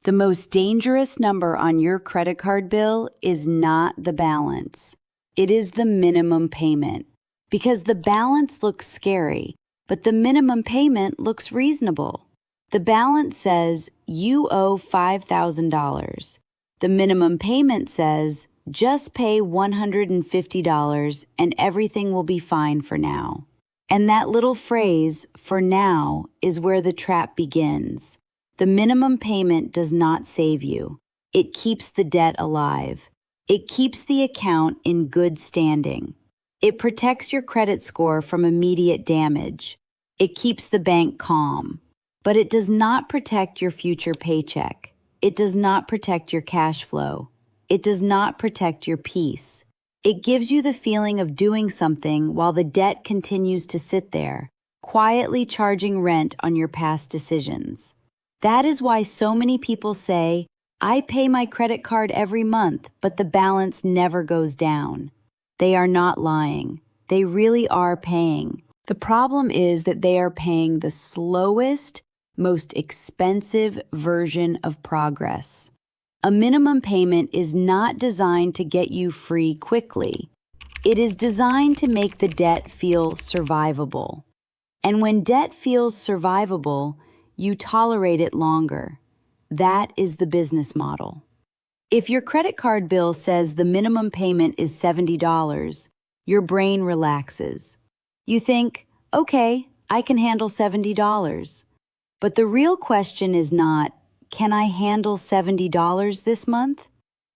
The most dangerous number on your credit card bill is not the balance. It is the minimum payment. Because the balance looks scary, but the minimum payment looks reasonable. The balance says you owe $5,000. The minimum payment says just pay $150 and everything will be fine for now. And that little phrase, for now, is where the trap begins. The minimum payment does not save you. It keeps the debt alive. It keeps the account in good standing. It protects your credit score from immediate damage. It keeps the bank calm. But it does not protect your future paycheck. It does not protect your cash flow. It does not protect your peace. It gives you the feeling of doing something while the debt continues to sit there, quietly charging rent on your past decisions. That is why so many people say, I pay my credit card every month, but the balance never goes down. They are not lying. They really are paying. The problem is that they are paying the slowest, most expensive version of progress. A minimum payment is not designed to get you free quickly. It is designed to make the debt feel survivable. And when debt feels survivable, you tolerate it longer. That is the business model. If your credit card bill says the minimum payment is $70, your brain relaxes. You think, okay, I can handle $70. But the real question is not, can I handle $70 this month?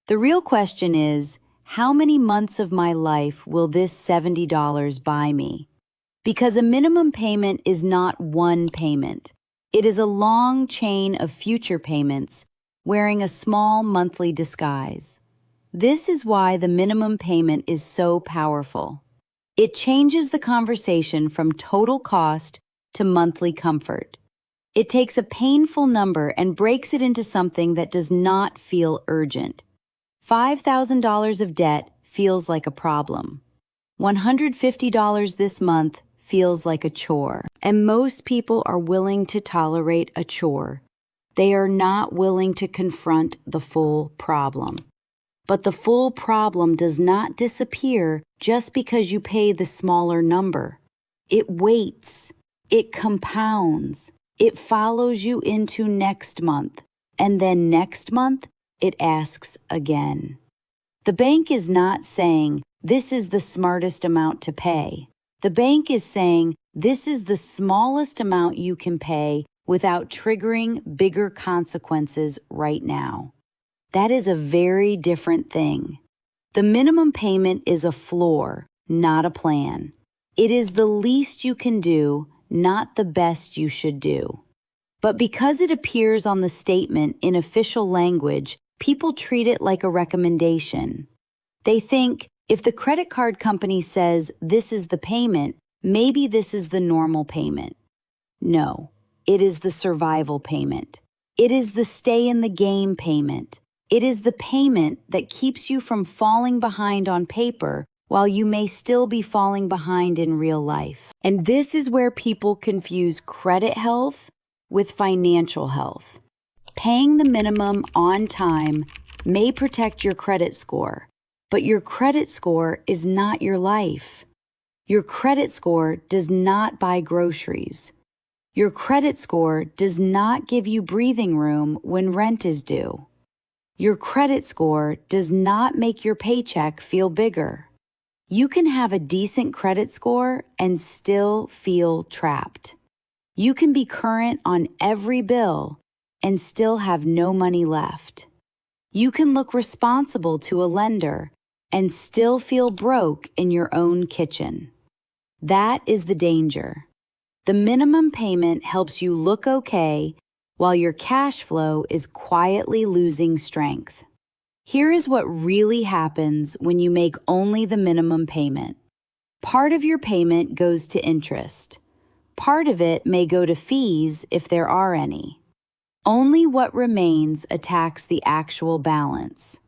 The real question is, how many months of my life will this $70 buy me? Because a minimum payment is not one payment. It is a long chain of future payments wearing a small monthly disguise. This is why the minimum payment is so powerful. It changes the conversation from total cost to monthly comfort. It takes a painful number and breaks it into something that does not feel urgent. $5,000 of debt feels like a problem. $150 this month feels like a chore. And most people are willing to tolerate a chore. They are not willing to confront the full problem. But the full problem does not disappear just because you pay the smaller number. It waits. It compounds. It follows you into next month, and then next month, it asks again. The bank is not saying, this is the smartest amount to pay. The bank is saying, this is the smallest amount you can pay without triggering bigger consequences right now. That is a very different thing. The minimum payment is a floor, not a plan. It is the least you can do, not the best you should do. But because it appears on the statement in official language, people treat it like a recommendation. They think, if the credit card company says this is the payment, maybe this is the normal payment. No, it is the survival payment. It is the stay in the game payment. It is the payment that keeps you from falling behind on paper while you may still be falling behind in real life. And this is where people confuse credit health with financial health. Paying the minimum on time may protect your credit score, but your credit score is not your life. Your credit score does not buy groceries. Your credit score does not give you breathing room when rent is due. Your credit score does not make your paycheck feel bigger. You can have a decent credit score and still feel trapped. You can be current on every bill and still have no money left. You can look responsible to a lender and still feel broke in your own kitchen. That is the danger. The minimum payment helps you look okay while your cash flow is quietly losing strength. Here is what really happens when you make only the minimum payment. Part of your payment goes to interest. Part of it may go to fees if there are any. Only what remains attacks the actual balance.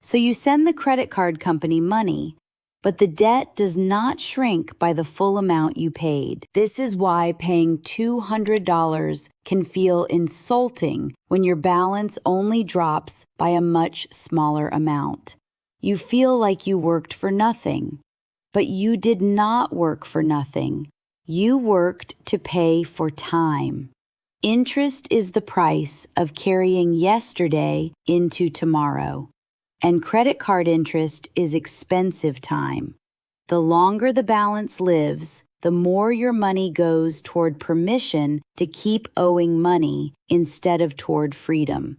So you send the credit card company money, but the debt does not shrink by the full amount you paid. This is why paying $200 can feel insulting when your balance only drops by a much smaller amount. You feel like you worked for nothing, but you did not work for nothing. You worked to pay for time. Interest is the price of carrying yesterday into tomorrow. And credit card interest is expensive time. The longer the balance lives, the more your money goes toward permission to keep owing money instead of toward freedom.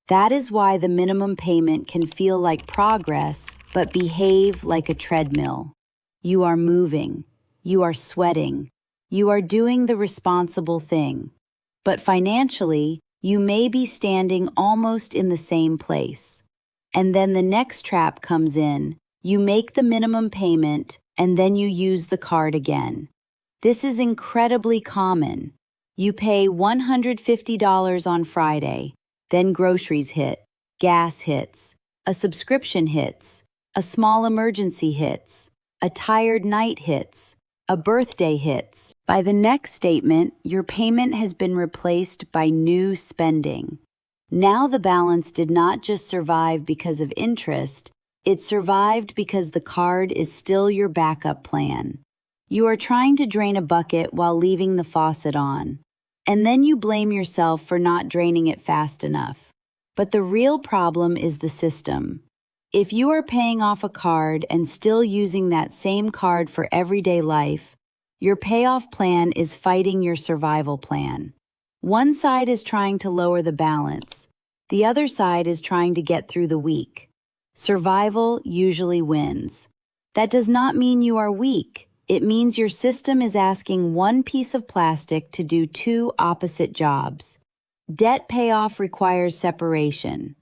That is why the minimum payment can feel like progress, but behave like a treadmill. You are moving. You are sweating. You are doing the responsible thing. But financially, you may be standing almost in the same place. And then the next trap comes in. You make the minimum payment, and then you use the card again. This is incredibly common. You pay $150 on Friday, then groceries hit, gas hits, a subscription hits, a small emergency hits, a tired night hits, a birthday hits. By the next statement, your payment has been replaced by new spending. Now the balance did not just survive because of interest, it survived because the card is still your backup plan. You are trying to drain a bucket while leaving the faucet on, and then you blame yourself for not draining it fast enough. But the real problem is the system. If you are paying off a card and still using that same card for everyday life, your payoff plan is fighting your survival plan. One side is trying to lower the balance. The other side is trying to get through the week. Survival usually wins. That does not mean you are weak. It means your system is asking one piece of plastic to do two opposite jobs. Debt payoff requires separation.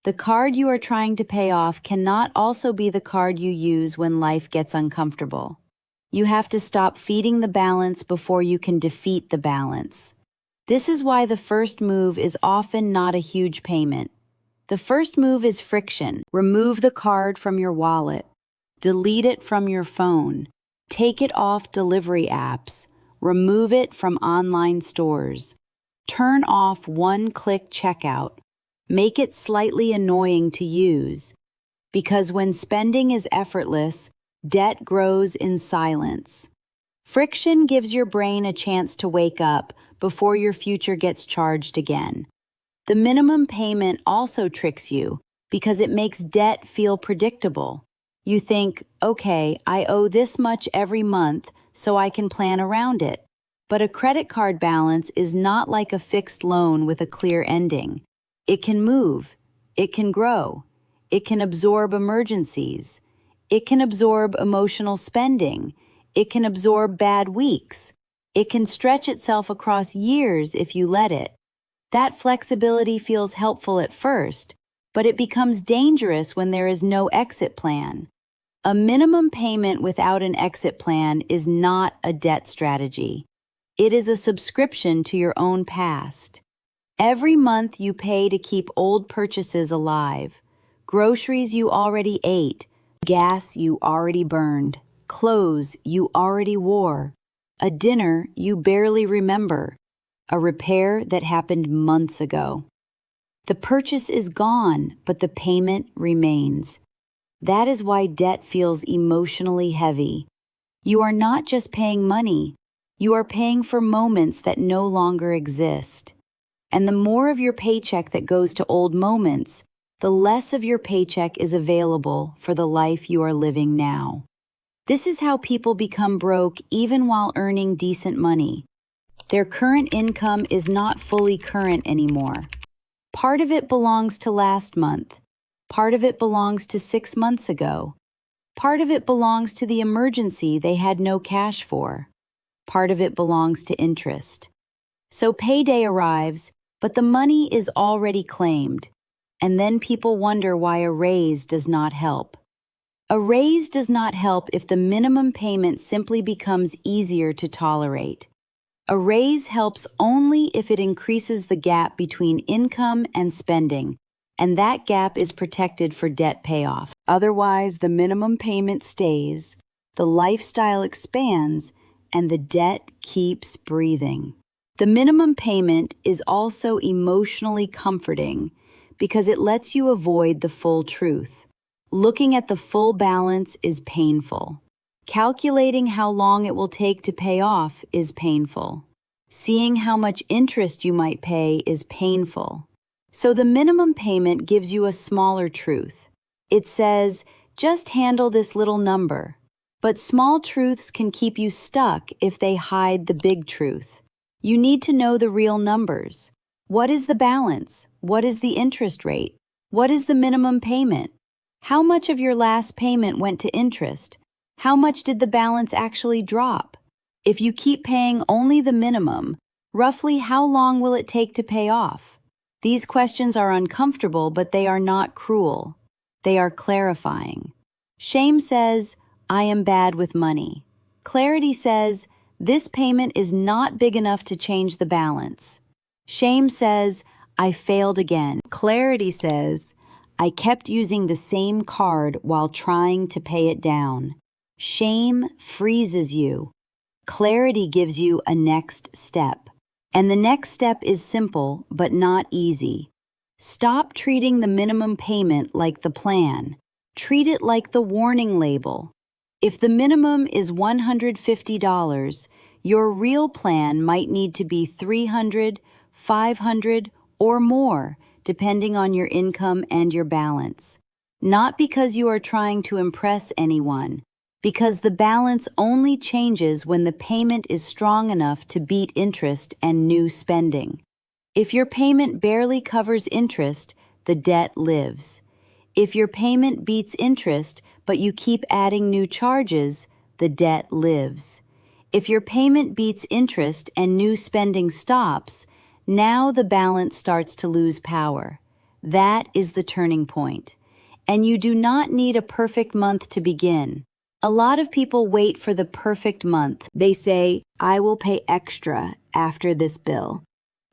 The card you are trying to pay off cannot also be the card you use when life gets uncomfortable. You have to stop feeding the balance before you can defeat the balance. This is why the first move is often not a huge payment. The first move is friction. Remove the card from your wallet. Delete it from your phone. Take it off delivery apps. Remove it from online stores. Turn off one-click checkout. Make it slightly annoying to use. Because when spending is effortless, debt grows in silence. Friction gives your brain a chance to wake up before your future gets charged again. The minimum payment also tricks you because it makes debt feel predictable. You think, okay, I owe this much every month, so I can plan around it. But a credit card balance is not like a fixed loan with a clear ending. It can move. It can grow. It can absorb emergencies. It can absorb emotional spending. It can absorb bad weeks. It can stretch itself across years if you let it. That flexibility feels helpful at first, but it becomes dangerous when there is no exit plan. A minimum payment without an exit plan is not a debt strategy. It is a subscription to your own past. Every month you pay to keep old purchases alive. Groceries you already ate, gas you already burned, clothes you already wore, a dinner you barely remember, a repair that happened months ago. The purchase is gone, but the payment remains. That is why debt feels emotionally heavy. You are not just paying money, you are paying for moments that no longer exist. And the more of your paycheck that goes to old moments, the less of your paycheck is available for the life you are living now. This is how people become broke even while earning decent money. Their current income is not fully current anymore. Part of it belongs to last month. Part of it belongs to 6 months ago. Part of it belongs to the emergency they had no cash for. Part of it belongs to interest. So payday arrives, but the money is already claimed. And then people wonder why a raise does not help. A raise does not help if the minimum payment simply becomes easier to tolerate. A raise helps only if it increases the gap between income and spending, and that gap is protected for debt payoff. Otherwise, the minimum payment stays, the lifestyle expands, and the debt keeps breathing. The minimum payment is also emotionally comforting because it lets you avoid the full truth. Looking at the full balance is painful. Calculating how long it will take to pay off is painful. Seeing how much interest you might pay is painful. So the minimum payment gives you a smaller truth. It says, just handle this little number. But small truths can keep you stuck if they hide the big truth. You need to know the real numbers. What is the balance? What is the interest rate? What is the minimum payment? How much of your last payment went to interest? How much did the balance actually drop? If you keep paying only the minimum, roughly how long will it take to pay off? These questions are uncomfortable, but they are not cruel. They are clarifying. Shame says, I am bad with money. Clarity says, this payment is not big enough to change the balance. Shame says, I failed again. Clarity says, I kept using the same card while trying to pay it down. Shame freezes you. Clarity gives you a next step. And the next step is simple, but not easy. Stop treating the minimum payment like the plan. Treat it like the warning label. If the minimum is $150, your real plan might need to be $300, $500, or more, depending on your income and your balance. Not because you are trying to impress anyone, because the balance only changes when the payment is strong enough to beat interest and new spending. If your payment barely covers interest, the debt lives. If your payment beats interest, but you keep adding new charges, the debt lives. If your payment beats interest and new spending stops, now the balance starts to lose power. That is the turning point. And you do not need a perfect month to begin. A lot of people wait for the perfect month. They say, I will pay extra after this bill,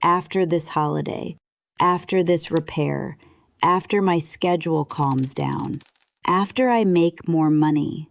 after this holiday, after this repair, after my schedule calms down, after I make more money.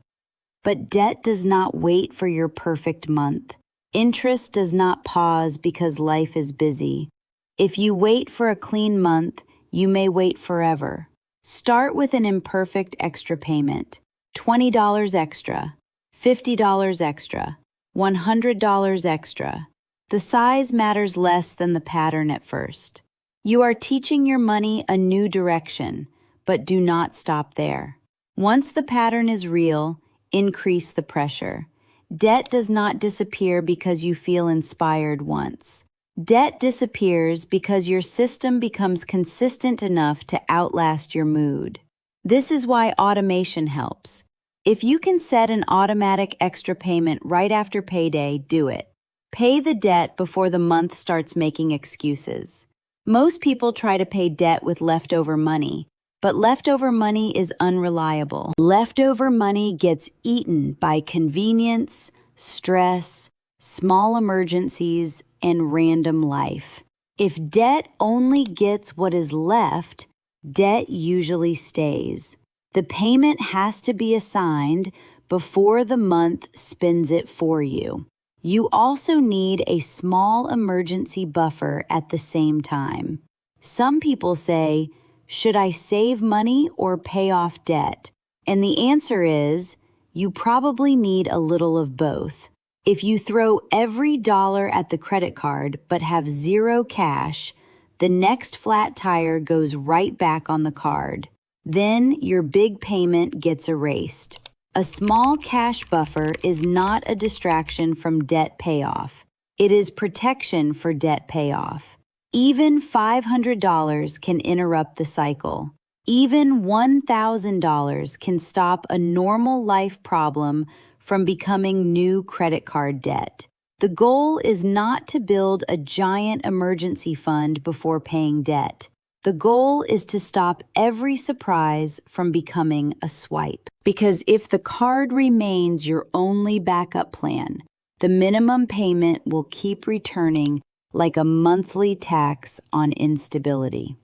But debt does not wait for your perfect month. Interest does not pause because life is busy. If you wait for a clean month, you may wait forever. Start with an imperfect extra payment. $20 extra, $50 extra, $100 extra. The size matters less than the pattern at first. You are teaching your money a new direction, but do not stop there. Once the pattern is real, increase the pressure. Debt does not disappear because you feel inspired once. Debt disappears because your system becomes consistent enough to outlast your mood. This is why automation helps. If you can set an automatic extra payment right after payday, do it. Pay the debt before the month starts making excuses. Most people try to pay debt with leftover money, but leftover money is unreliable. Leftover money gets eaten by convenience, stress, small emergencies, and random life. If debt only gets what is left, debt usually stays. The payment has to be assigned before the month spends it for you. You also need a small emergency buffer at the same time. Some people say, should I save money or pay off debt? And the answer is, you probably need a little of both. If you throw every dollar at the credit card but have zero cash, the next flat tire goes right back on the card. Then your big payment gets erased. A small cash buffer is not a distraction from debt payoff. It is protection for debt payoff. Even $500 can interrupt the cycle. Even $1,000 can stop a normal life problem from becoming new credit card debt. The goal is not to build a giant emergency fund before paying debt. The goal is to stop every surprise from becoming a swipe. Because if the card remains your only backup plan, the minimum payment will keep returning like a monthly tax on instability.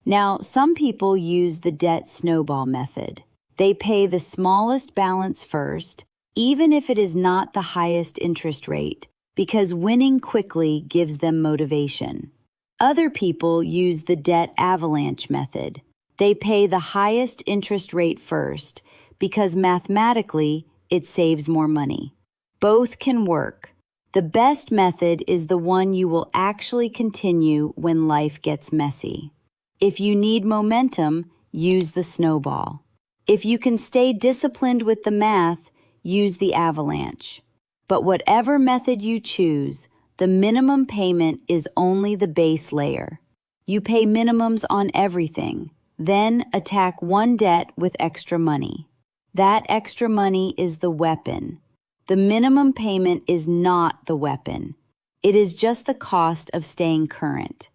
Now, some people use the debt snowball method. They pay the smallest balance first, even if it is not the highest interest rate, because winning quickly gives them motivation. Other people use the debt avalanche method. They pay the highest interest rate first, because mathematically, it saves more money. Both can work. The best method is the one you will actually continue when life gets messy. If you need momentum, use the snowball. If you can stay disciplined with the math, use the avalanche. But whatever method you choose, the minimum payment is only the base layer. You pay minimums on everything, then attack one debt with extra money. That extra money is the weapon. The minimum payment is not the weapon. It is just the cost of staying current.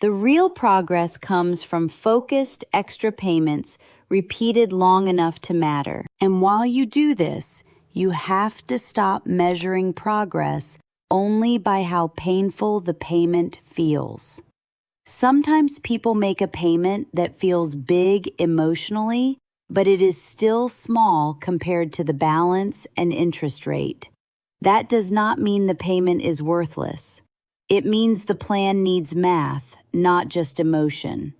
The real progress comes from focused extra payments repeated long enough to matter. And while you do this, you have to stop measuring progress only by how painful the payment feels. Sometimes people make a payment that feels big emotionally, but it is still small compared to the balance and interest rate. That does not mean the payment is worthless. It means the plan needs math, not just emotion.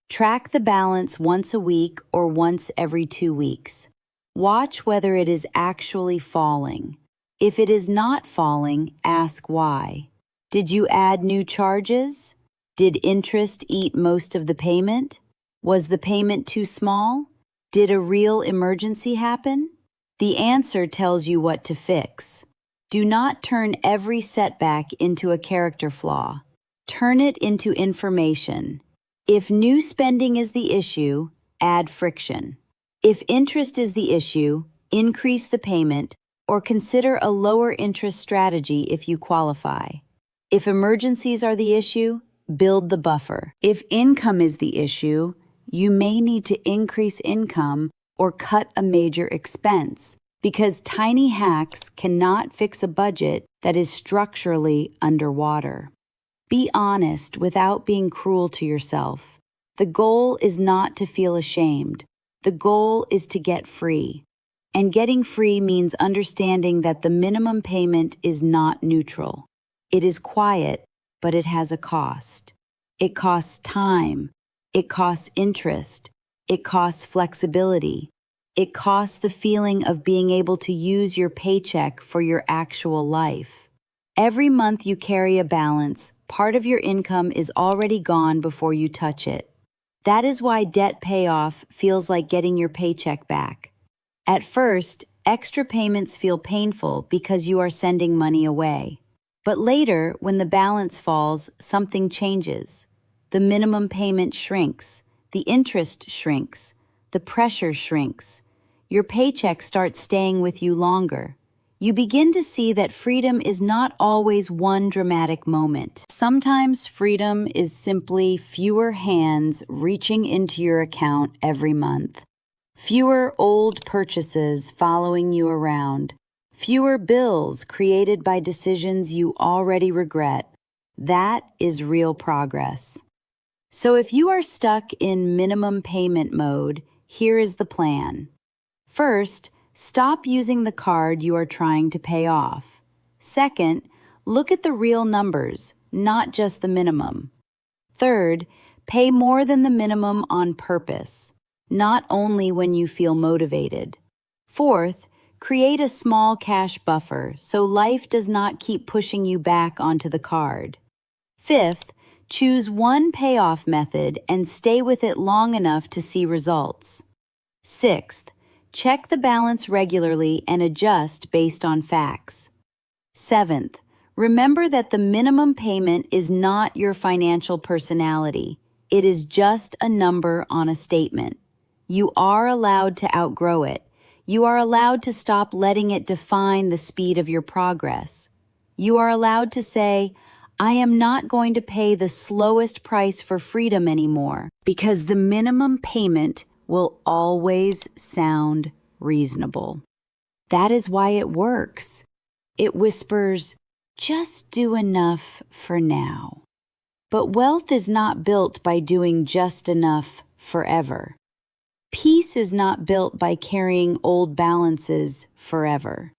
Track the balance once a week or once every 2 weeks. Watch whether it is actually falling. If it is not falling, ask why. Did you add new charges? Did interest eat most of the payment? Was the payment too small? Did a real emergency happen? The answer tells you what to fix. Do not turn every setback into a character flaw. Turn it into information. If new spending is the issue, add friction. If interest is the issue, increase the payment or consider a lower interest strategy if you qualify. If emergencies are the issue, build the buffer. If income is the issue, you may need to increase income or cut a major expense, because tiny hacks cannot fix a budget that is structurally underwater. Be honest without being cruel to yourself. The goal is not to feel ashamed. The goal is to get free. And getting free means understanding that the minimum payment is not neutral. It is quiet, but it has a cost. It costs time. It costs interest. It costs flexibility. It costs the feeling of being able to use your paycheck for your actual life. Every month you carry a balance, part of your income is already gone before you touch it. That is why debt payoff feels like getting your paycheck back. At first, extra payments feel painful because you are sending money away. But later, when the balance falls, something changes. The minimum payment shrinks. The interest shrinks. The pressure shrinks. Your paycheck starts staying with you longer. You begin to see that freedom is not always one dramatic moment. Sometimes freedom is simply fewer hands reaching into your account every month. Fewer old purchases following you around. Fewer bills created by decisions you already regret. That is real progress. So if you are stuck in minimum payment mode, here is the plan. First, stop using the card you are trying to pay off. Second, look at the real numbers, not just the minimum. Third, pay more than the minimum on purpose, not only when you feel motivated. Fourth, create a small cash buffer so life does not keep pushing you back onto the card. Fifth, choose one payoff method and stay with it long enough to see results. Sixth, check the balance regularly and adjust based on facts. Seventh, remember that the minimum payment is not your financial personality. It is just a number on a statement. You are allowed to outgrow it. You are allowed to stop letting it define the speed of your progress. You are allowed to say, I am not going to pay the slowest price for freedom anymore, because the minimum payment will always sound reasonable. That is why it works. It whispers, just do enough for now. But wealth is not built by doing just enough forever. Peace is not built by carrying old balances forever.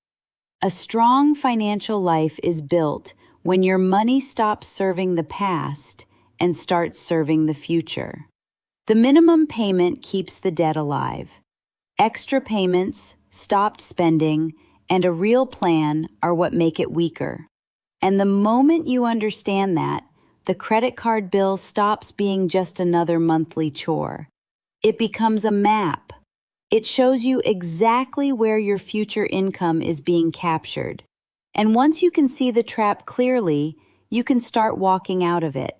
A strong financial life is built when your money stops serving the past and starts serving the future. The minimum payment keeps the debt alive. Extra payments, stopped spending, and a real plan are what make it weaker. And the moment you understand that, the credit card bill stops being just another monthly chore. It becomes a map. It shows you exactly where your future income is being captured. And once you can see the trap clearly, you can start walking out of it.